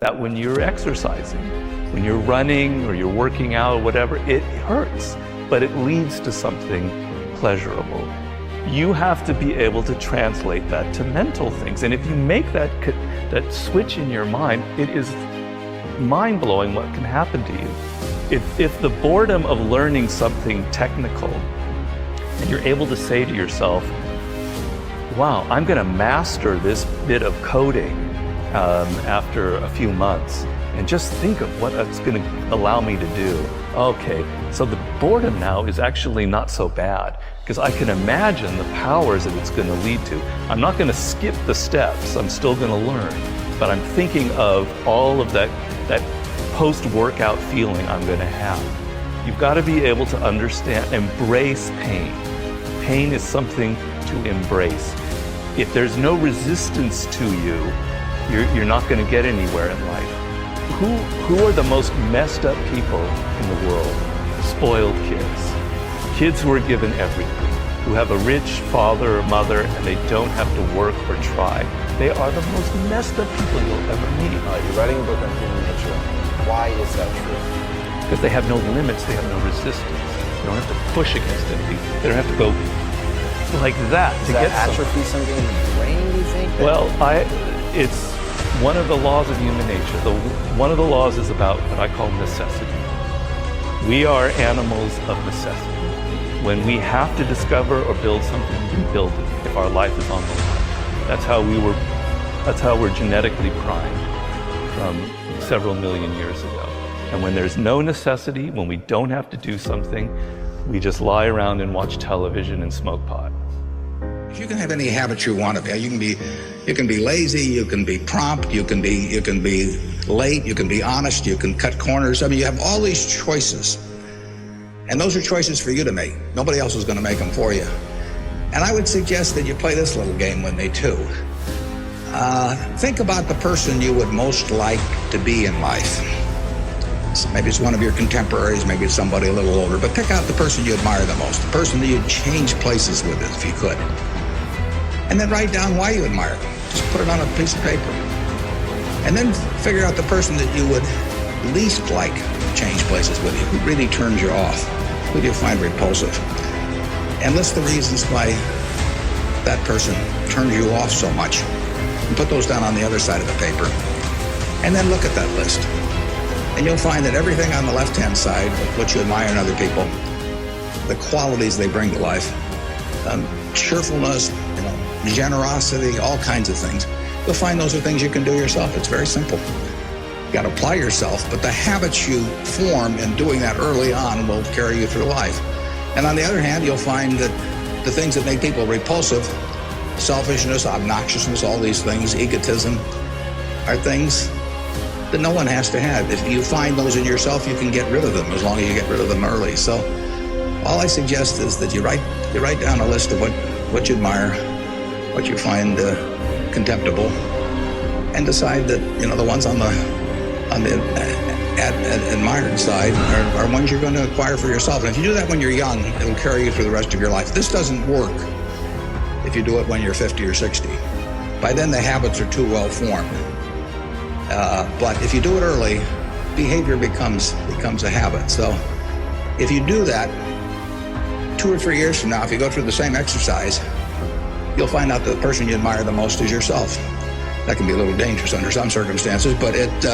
that when you're exercising, when you're running or you're working out or whatever, it hurts, but it leads to something pleasurable. You have to be able to translate that to mental things. And if you make that switch in your mind, it is mind-blowing what can happen to you. If the boredom of learning something technical, and you're able to say to yourself, wow, I'm going to master this bit of coding after a few months, and just think of what it's going to allow me to do. Okay, so the boredom now is actually not so bad, because I can imagine the powers that it's going to lead to. I'm not going to skip the steps, I'm still going to learn, but I'm thinking of all of that post-workout feeling I'm going to have. You've got to be able to understand, embrace pain. Pain is something to embrace. If there's no resistance to you, you're not going to get anywhere in life. Who are the most messed up people in the world? Spoiled kids. Kids who are given everything, who have a rich father or mother and they don't have to work or try. They are the most messed up people you'll ever meet. You're writing a book on human nature. Why is that true? Because they have no limits, they have no resistance. They don't have to push against anything. They don't have to go like that to get atrophy something in the brain, do you think? Well, it's one of the laws of human nature. One of the laws is about what I call necessity. We are animals of necessity. When we have to discover or build something, we build it if our life is on the line. That's how we're genetically primed from several million years ago. And when there's no necessity, when we don't have to do something, we just lie around and watch television and smoke pot. You can have any habit you want to be. You can be lazy, you can be prompt, you can be late, you can be honest, you can cut corners. I mean, you have all these choices. And those are choices for you to make. Nobody else is going to make them for you. And I would suggest that you play this little game with me too. Think about the person you would most like to be in life. So maybe it's one of your contemporaries, maybe it's somebody a little older, but pick out the person you admire the most, the person that you'd change places with if you could. And then write down why you admire them. Just put it on a piece of paper. And then figure out the person that you would least like to change places with you, who really turns you off, who do you find repulsive. And list the reasons why that person turns you off so much. And put those down on the other side of the paper. And then look at that list. And you'll find that everything on the left-hand side, what you admire in other people, the qualities they bring to life, cheerfulness, generosity, all kinds of things, you'll find those are things you can do yourself. It's very simple. You got to apply yourself, but the habits you form in doing that early on will carry you through life. And on the other hand, you'll find that the things that make people repulsive, selfishness, obnoxiousness, all these things, egotism, are things that no one has to have. If you find those in yourself, you can get rid of them as long as you get rid of them early. So all I suggest is that you write down a list of what you admire, what you find contemptible, and decide that the ones on the admired side are ones you're going to acquire for yourself. And if you do that when you're young, it'll carry you through the rest of your life. This doesn't work if you do it when you're 50 or 60. By then the habits are too well formed. But if you do it early, behavior becomes a habit. So if you do that, 2 or 3 years from now, if you go through the same exercise, you'll find out that the person you admire the most is yourself. That can be a little dangerous under some circumstances, but it's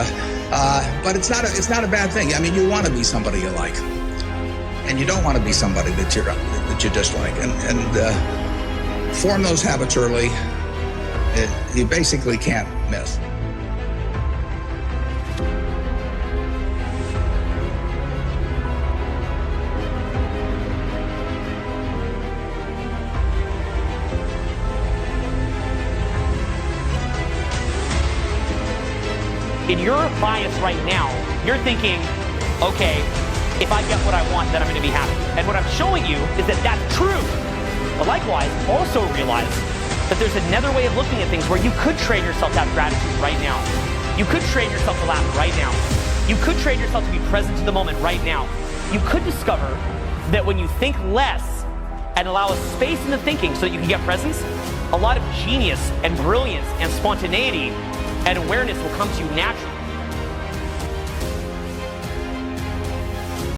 not a bad thing. I mean, you want to be somebody you like, and you don't want to be somebody that you dislike. And form those habits early. You basically can't miss. In your bias right now, you're thinking, okay, if I get what I want, then I'm going to be happy. And what I'm showing you is that that's true. But likewise, also realize that there's another way of looking at things where you could train yourself to have gratitude right now. You could train yourself to laugh right now. You could train yourself to be present to the moment right now. You could discover that when you think less and allow a space in the thinking so that you can get presence, a lot of genius and brilliance and spontaneity and awareness will come to you naturally.